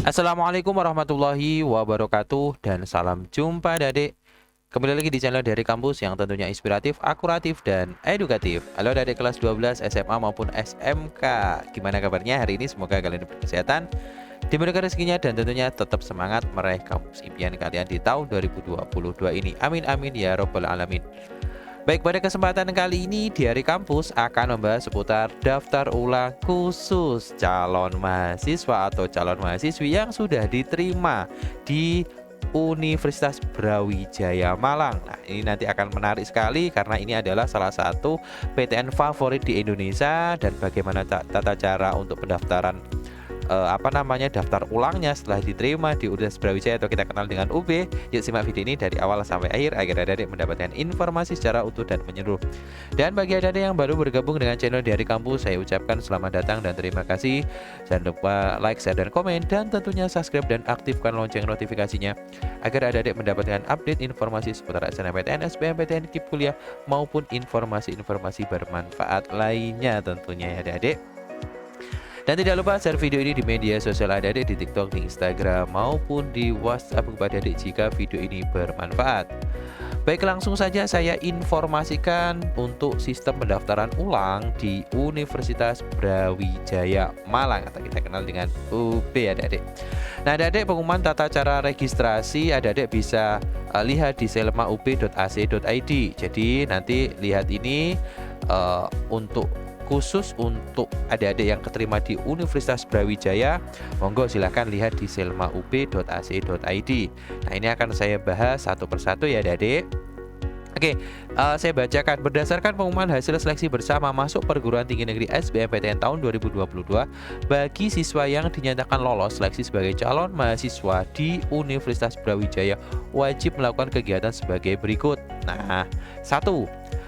Assalamualaikum warahmatullahi wabarakatuh dan salam jumpa adik. Kembali lagi di channel dari kampus yang tentunya inspiratif, akuratif, dan edukatif. Halo adik kelas 12 SMA maupun SMK. Gimana kabarnya hari ini? Semoga kalian berkesehatan, dimudahkan rezekinya, dan tentunya tetap semangat meraih kampus impian kalian di tahun 2022 ini. Amin amin ya robbal alamin. Baik, pada kesempatan kali ini di hari kampus akan membahas seputar daftar ulang khusus calon mahasiswa atau calon mahasiswi yang sudah diterima di Universitas Brawijaya Malang. Nah, ini nanti akan menarik sekali karena ini adalah salah satu PTN favorit di Indonesia, dan bagaimana tata cara untuk pendaftaran daftar ulangnya setelah diterima di Universitas Brawijaya atau kita kenal dengan UB. Yuk simak video ini dari awal sampai akhir agar adik-adik mendapatkan informasi secara utuh dan menyeluruh. Dan bagi adik-adik yang baru bergabung dengan channel dari kampus, saya ucapkan selamat datang dan terima kasih. Jangan lupa like, share, dan komen, dan tentunya subscribe dan aktifkan lonceng notifikasinya agar adik-adik mendapatkan update informasi seputar SNMPTN, SBMPTN, KIP kuliah maupun informasi-informasi bermanfaat lainnya tentunya ya adik-adik. Dan tidak lupa share video ini di media sosial adik-adik, di TikTok, di Instagram, maupun di WhatsApp kepada adik jika video ini bermanfaat. Baik, langsung saja saya informasikan untuk sistem pendaftaran ulang di Universitas Brawijaya Malang atau kita kenal dengan UB adik-adik. Nah adik-adik, pengumuman tata cara registrasi adik-adik bisa lihat di selma.up.ac.id. Jadi nanti lihat ini untuk khusus untuk adik-adik yang keterima di Universitas Brawijaya, monggo silahkan lihat di selma.up.ac.id. Nah ini akan saya bahas satu persatu ya adik-adik. Oke, saya bacakan. Berdasarkan pengumuman hasil seleksi bersama masuk perguruan tinggi negeri SBMPTN tahun 2022, bagi siswa yang dinyatakan lolos seleksi sebagai calon mahasiswa di Universitas Brawijaya wajib melakukan kegiatan sebagai berikut. Nah, 1.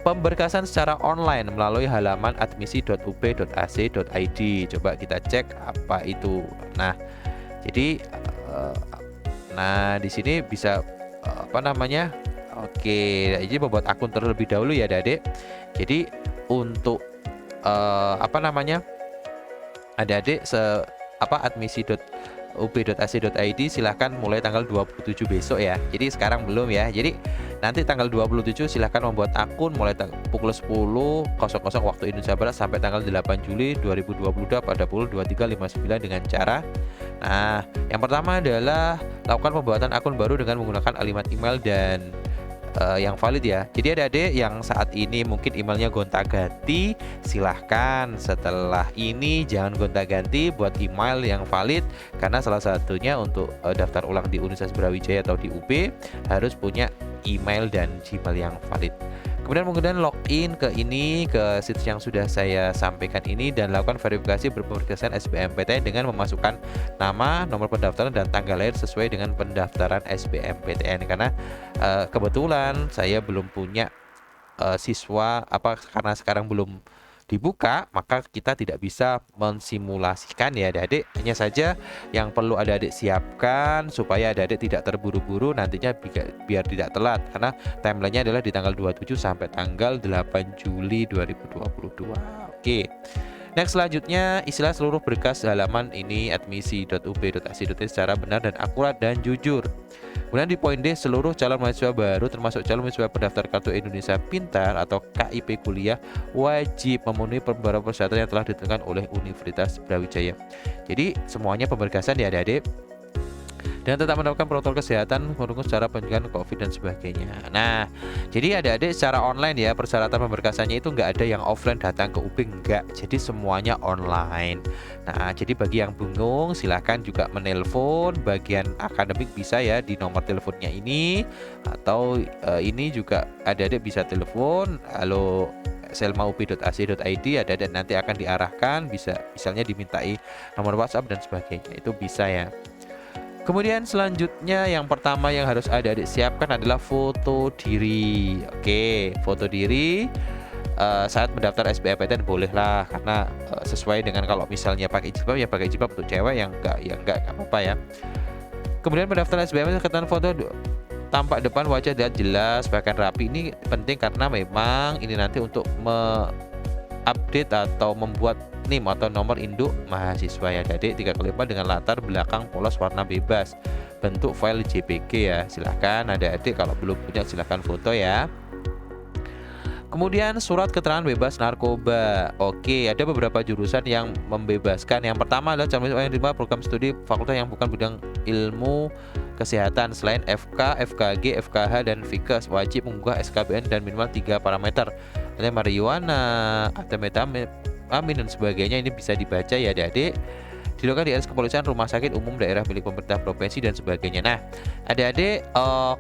Pemberkasan secara online melalui halaman admisi.up.ac.id. Coba kita cek apa itu. Nah, jadi di sini bisa Oke, jadi membuat akun terlebih dahulu ya adik-adik. Jadi untuk adik-adik admisi.up.ac.id silahkan mulai tanggal 27 besok ya. Jadi sekarang belum ya. Jadi nanti tanggal 27 silahkan membuat akun mulai pukul 10.00 waktu Indonesia Barat sampai tanggal 8 Juli 2022 pada pukul 23.59 dengan cara. Nah, yang pertama adalah lakukan pembuatan akun baru dengan menggunakan alamat email dan yang valid ya. Jadi adik-adik yang saat ini mungkin emailnya gonta-ganti, silahkan setelah ini jangan gonta-ganti, buat email yang valid, karena salah satunya untuk daftar ulang di Universitas Brawijaya atau di UB harus punya email dan Gmail yang valid. Kemudian login ke situs yang sudah saya sampaikan ini dan lakukan verifikasi berpemeriksaan SBMPTN dengan memasukkan nama, nomor pendaftaran, dan tanggal lahir sesuai dengan pendaftaran SBMPTN. Karena kebetulan saya belum punya siswa karena sekarang belum dibuka, maka kita tidak bisa mensimulasikan ya adik-adik. Hanya saja yang perlu adik-adik siapkan supaya adik-adik tidak terburu-buru nantinya biar tidak telat, karena timelinenya adalah di tanggal 27 sampai tanggal 8 Juli 2022. Oke. Next, selanjutnya isilah seluruh berkas halaman ini admisi.up.ac.id secara benar dan akurat dan jujur. Kemudian di poin D, seluruh calon mahasiswa baru termasuk calon mahasiswa pendaftar Kartu Indonesia Pintar atau KIP kuliah wajib memenuhi beberapa persyaratan yang telah ditentukan oleh Universitas Brawijaya. Jadi semuanya pemberkasan ya adik-adik, dan tetap menerapkan protokol kesehatan, mendukung secara pencegahan COVID dan sebagainya. Nah, jadi adik-adik secara online ya, persyaratan pemberkasannya itu nggak ada yang offline datang ke UB, enggak. Jadi semuanya online. Nah, jadi bagi yang bingung silahkan juga menelpon bagian akademik bisa ya di nomor teleponnya ini, atau ini juga adik-adik bisa telepon halo selma.up.ac.id, adik-adik nanti akan diarahkan, bisa misalnya dimintai nomor WhatsApp dan sebagainya, itu bisa ya. Kemudian selanjutnya yang pertama yang harus adik-adik siapkan adalah foto diri. Oke, foto diri saat mendaftar SBMPTN bolehlah, karena sesuai dengan kalau misalnya pakai jilbab ya pakai jilbab, untuk cewek yang enggak apa-apa ya. Kemudian pendaftaran SBMPTN ketentuan foto tampak depan wajah dan jelas bahkan rapi. Ini penting karena memang ini nanti untuk update atau membuat NIM atau nomor induk mahasiswa ya adik-adik. 3x4 dengan latar belakang polos warna bebas, bentuk file JPG ya. Silahkan adik-adik kalau belum punya silahkan foto ya. Kemudian surat keterangan bebas narkoba. Oke, ada beberapa jurusan yang membebaskan. Yang pertama adalah calon mahasiswa yang diterima program studi fakultas yang bukan bidang ilmu kesehatan selain FK, FKG, FKH, dan Fikes wajib mengunggah SKBN dan minimal 3 parameter. Ada marijuana, ada methamphetamine dan sebagainya. Ini bisa dibaca ya adik-adik. Dilakukan di RS Kepolisian, rumah sakit umum, daerah milik pemerintah provinsi dan sebagainya. Nah, adik-adik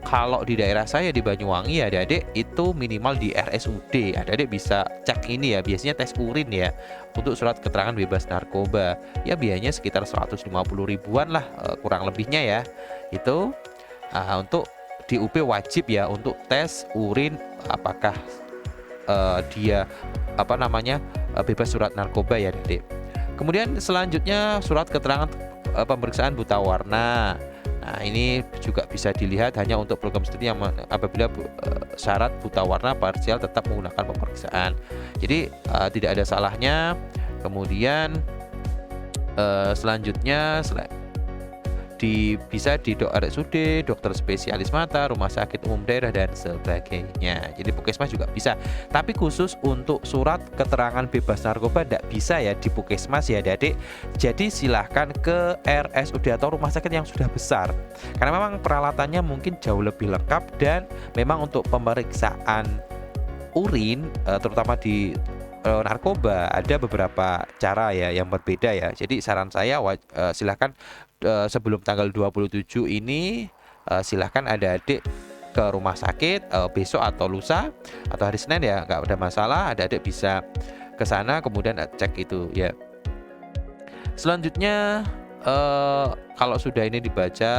kalau di daerah saya di Banyuwangi ya adik-adik itu minimal di RSUD. Adik-adik bisa cek ini ya, biasanya tes urin ya untuk surat keterangan bebas narkoba. Ya biayanya sekitar 150 ribuan lah kurang lebihnya ya. Itu untuk di UP wajib ya untuk tes urin apakah dia bebas surat narkoba ya adik-adik. Kemudian selanjutnya surat keterangan pemeriksaan buta warna. Nah, ini juga bisa dilihat hanya untuk program studi yang apabila syarat buta warna parsial tetap menggunakan pemeriksaan. Jadi tidak ada salahnya. Kemudian selanjutnya bisa di RSUD, dokter spesialis mata, rumah sakit umum daerah dan sebagainya. Jadi Puskesmas juga bisa. Tapi khusus untuk surat keterangan bebas narkoba tidak bisa ya di Puskesmas ya adik-adik. Jadi silahkan ke RSUD atau rumah sakit yang sudah besar. Karena memang peralatannya mungkin jauh lebih lengkap dan memang untuk pemeriksaan urin terutama di narkoba ada beberapa cara ya yang berbeda ya. Jadi saran saya silahkan sebelum tanggal 27 ini silahkan adik-adik ke rumah sakit besok atau lusa atau hari Senin ya, nggak ada masalah, adik-adik bisa ke sana kemudian cek itu ya. Selanjutnya kalau sudah ini dibaca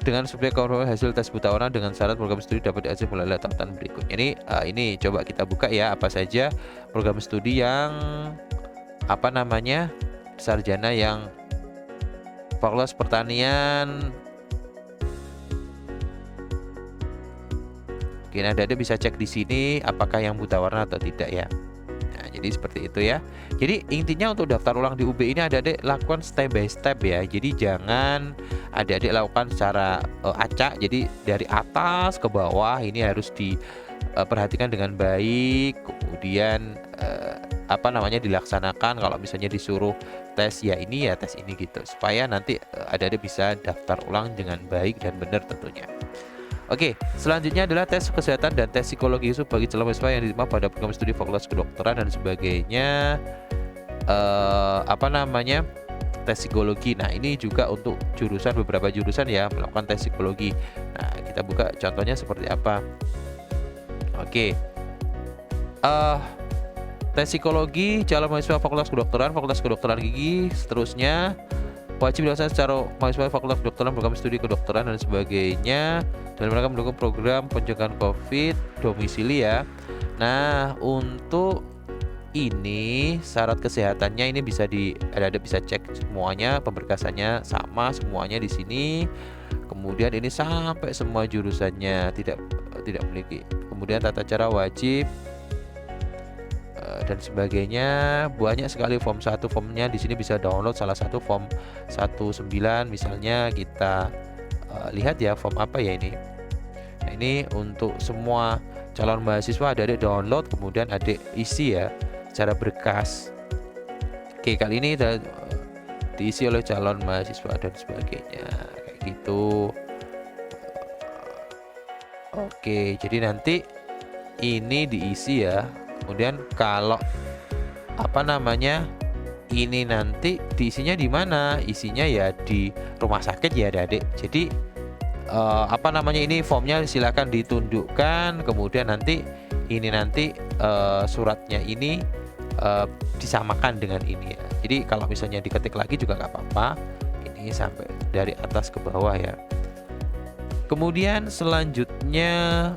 dengan subjek hasil tes buta warna dengan syarat program studi dapat diakses melalui tautan berikut. Ini coba kita buka ya apa saja program studi yang sarjana yang Fakultas Pertanian. Oke, adik-adik bisa cek di sini apakah yang buta warna atau tidak ya. Nah, jadi seperti itu ya. Jadi intinya untuk daftar ulang di UB ini adik-adik lakukan step by step ya. Jadi jangan adik-adik lakukan secara acak. Jadi dari atas ke bawah ini harus diperhatikan dengan baik. Kemudian dilaksanakan. Kalau misalnya disuruh tes ya ini ya tes ini gitu. Supaya nanti adik-adik bisa daftar ulang dengan baik dan benar tentunya. Oke, selanjutnya adalah tes kesehatan dan tes psikologi khusus bagi calon mahasiswa yang diterima pada program studi fakultas kedokteran dan sebagainya. Tes psikologi. Nah, ini juga untuk beberapa jurusan ya melakukan tes psikologi. Nah, kita buka contohnya seperti apa. Oke. Tes psikologi calon mahasiswa fakultas kedokteran gigi, seterusnya wajib dilaksanakan secara mahasiswa fakultas kedokteran program studi kedokteran dan sebagainya, dan mereka mendukung program pencegahan COVID domisili ya. Nah, untuk ini syarat kesehatannya ini bisa ada bisa cek semuanya, pemberkasannya sama semuanya di sini. Kemudian ini sampai semua jurusannya tidak memiliki. Kemudian tata cara wajib dan sebagainya, banyak sekali form 1 formnya di sini bisa download salah satu form 19 misalnya kita lihat ya form apa ya ini. Nah, ini untuk semua calon mahasiswa adik download kemudian adik isi ya secara berkas. Oke, kali ini diisi oleh calon mahasiswa dan sebagainya kayak gitu. Oke, jadi nanti ini diisi ya. Kemudian kalau ini nanti diisinya di mana? Isinya ya di rumah sakit ya adik-adik. Jadi ini formnya silakan ditundukkan. Kemudian nanti suratnya ini disamakan dengan ini ya. Jadi kalau misalnya diketik lagi juga nggak apa-apa. Ini sampai dari atas ke bawah ya. Kemudian selanjutnya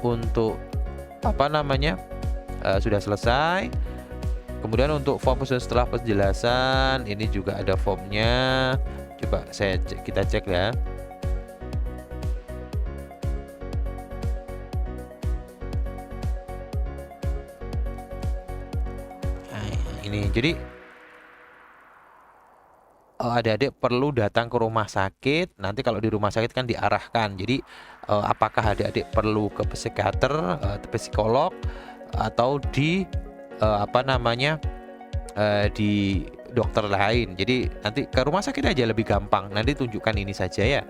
untuk sudah selesai. Kemudian untuk form setelah penjelasan ini juga ada formnya. Coba kita cek ya. ini. Jadi adik-adik perlu datang ke rumah sakit. Nanti kalau di rumah sakit kan diarahkan. Jadi apakah adik-adik perlu ke psikiater, psikolog, atau di di dokter lain. Jadi nanti ke rumah sakit aja lebih gampang. Nanti tunjukkan ini saja ya.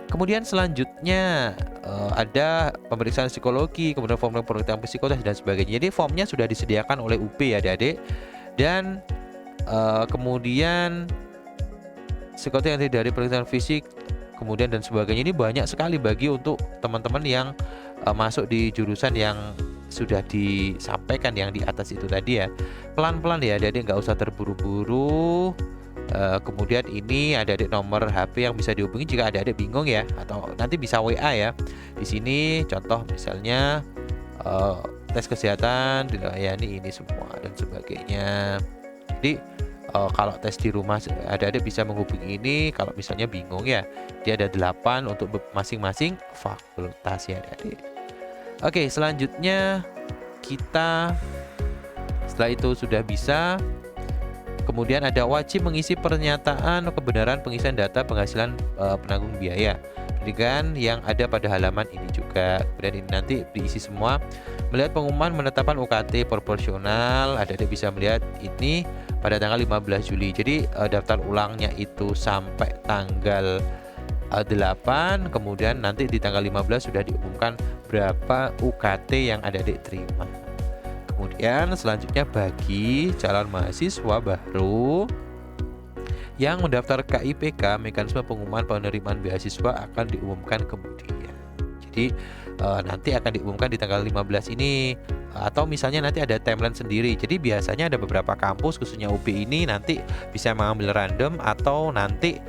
Kemudian selanjutnya ada pemeriksaan psikologi, kemudian form pemeriksaan psikotes dan sebagainya. Jadi formnya sudah disediakan oleh UP ya adik-adik. Dan kemudian psikotes yang dari pemeriksaan fisik, kemudian dan sebagainya. Ini banyak sekali bagi untuk teman-teman yang masuk di jurusan yang sudah disampaikan yang di atas itu tadi ya. Pelan-pelan ya adik-adik, nggak usah terburu-buru. Kemudian ini ada nomor HP yang bisa dihubungi jika adik-adik bingung ya, atau nanti bisa WA ya. Di sini contoh misalnya tes kesehatan dilayani ini semua dan sebagainya. Jadi kalau tes di rumah adik-adik bisa menghubungi ini kalau misalnya bingung ya. Dia ada 8 untuk masing-masing fakultas ya adik-adik. Oke, selanjutnya kita setelah itu sudah bisa. Kemudian ada wajib mengisi pernyataan kebenaran pengisian data penghasilan penanggung biaya pendidikan yang ada pada halaman ini juga. Kemudian ini nanti diisi semua. Melihat pengumuman menetapkan UKT proporsional, adik-adik bisa melihat ini pada tanggal 15 Juli. Jadi daftar ulangnya itu sampai tanggal 8, kemudian nanti di tanggal 15 sudah diumumkan berapa UKT yang adik-adik terima. Kemudian selanjutnya bagi calon mahasiswa baru yang mendaftar KIPK, mekanisme pengumuman penerimaan beasiswa akan diumumkan kemudian. Jadi nanti akan diumumkan di tanggal 15 ini, atau misalnya nanti ada timeline sendiri. Jadi biasanya ada beberapa kampus khususnya UB ini nanti bisa mengambil random, atau nanti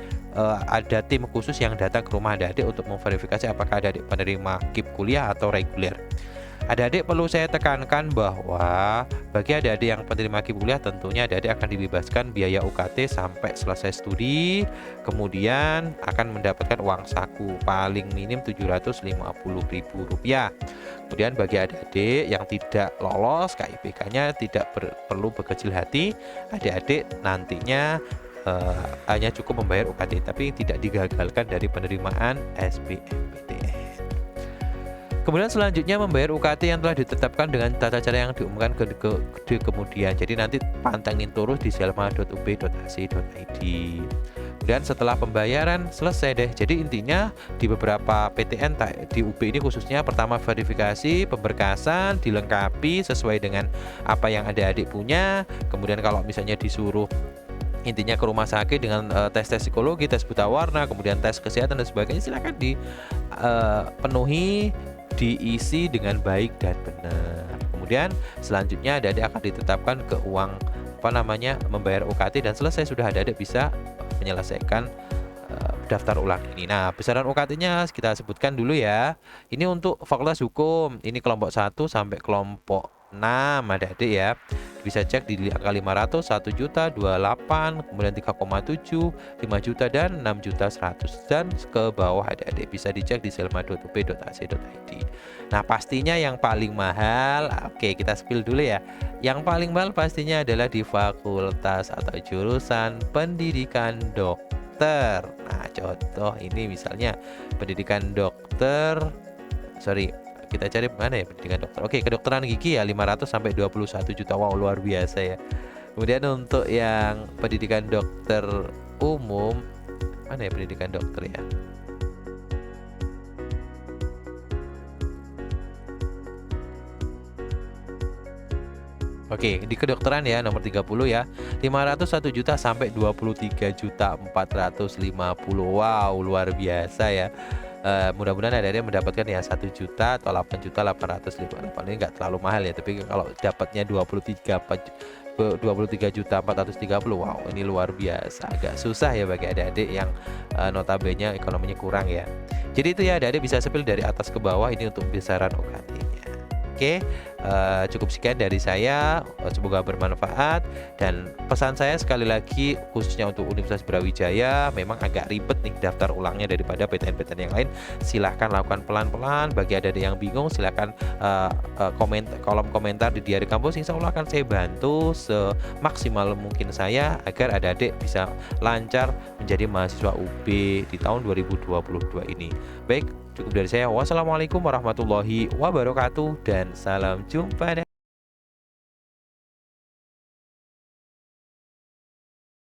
ada tim khusus yang datang ke rumah adik-adik untuk memverifikasi apakah adik-adik penerima KIP kuliah atau reguler. Adik-adik perlu saya tekankan bahwa bagi adik-adik yang penerima KIP kuliah tentunya adik-adik akan dibebaskan biaya UKT sampai selesai studi, kemudian akan mendapatkan uang saku paling minim Rp750.000. Kemudian bagi adik-adik yang tidak lolos KIPK-nya tidak perlu berkecil hati, adik-adik nantinya hanya cukup membayar UKT tapi tidak digagalkan dari penerimaan SBMPTN. Kemudian selanjutnya membayar UKT yang telah ditetapkan dengan tata cara yang diumumkan ke kemudian. Jadi nanti pantengin terus di selma.ub.ac.id. Kemudian setelah pembayaran selesai deh. Jadi intinya di beberapa PTN di UB ini khususnya pertama verifikasi, pemberkasan dilengkapi sesuai dengan apa yang adik-adik punya. Kemudian kalau misalnya disuruh intinya ke rumah sakit dengan tes-tes psikologi, tes buta warna, kemudian tes kesehatan dan sebagainya, silakan dipenuhi, diisi dengan baik dan benar. Kemudian selanjutnya adik-adik akan ditetapkan ke uang membayar UKT, dan selesai sudah adik-adik bisa menyelesaikan daftar ulang ini. Nah, besaran UKT-nya kita sebutkan dulu ya. Ini untuk Fakultas Hukum, ini kelompok 1 sampai kelompok 6 adik-adik ya. Bisa cek di angka 500, 1 juta, 28, kemudian 3,7, 5 juta, dan 6 juta 100. Dan ke bawah adik-adik bisa dicek di selma.up.ac.id. Nah, pastinya yang paling mahal, oke kita spill dulu ya. Yang paling mahal pastinya adalah di fakultas atau jurusan pendidikan dokter. Nah, contoh ini misalnya pendidikan dokter, kita cari mana ya pendidikan dokter. Oke, kedokteran gigi ya 500 sampai 21 juta. Wow, luar biasa ya. Kemudian untuk yang pendidikan dokter umum, mana ya pendidikan dokter ya? Oke, di kedokteran ya nomor 30 ya. 501 juta sampai 23 juta 450. Wow, luar biasa ya. Mudah-mudahan adik-adik mendapatkan ya 1 juta atau 8 juta 858. Ini nggak terlalu mahal ya, tapi kalau dapatnya 23 juta 430, wow ini luar biasa. Agak susah ya bagi adik-adik yang notabene ekonominya kurang ya. Jadi itu ya adik-adik bisa spill dari atas ke bawah ini untuk besaran UKT-nya. Oke, cukup sekian dari saya, semoga bermanfaat. Dan pesan saya sekali lagi khususnya untuk Universitas Brawijaya, memang agak ribet nih daftar ulangnya daripada PTN-PTN yang lain. Silahkan lakukan pelan-pelan. Bagi ada yang bingung, silahkan kolom komentar di Diari Kampus. Insya Allah akan saya bantu semaksimal mungkin saya agar adik-adik bisa lancar menjadi mahasiswa UB di tahun 2022 ini. Baik, cukup dari saya. Wassalamualaikum warahmatullahi wabarakatuh dan salam jumpa.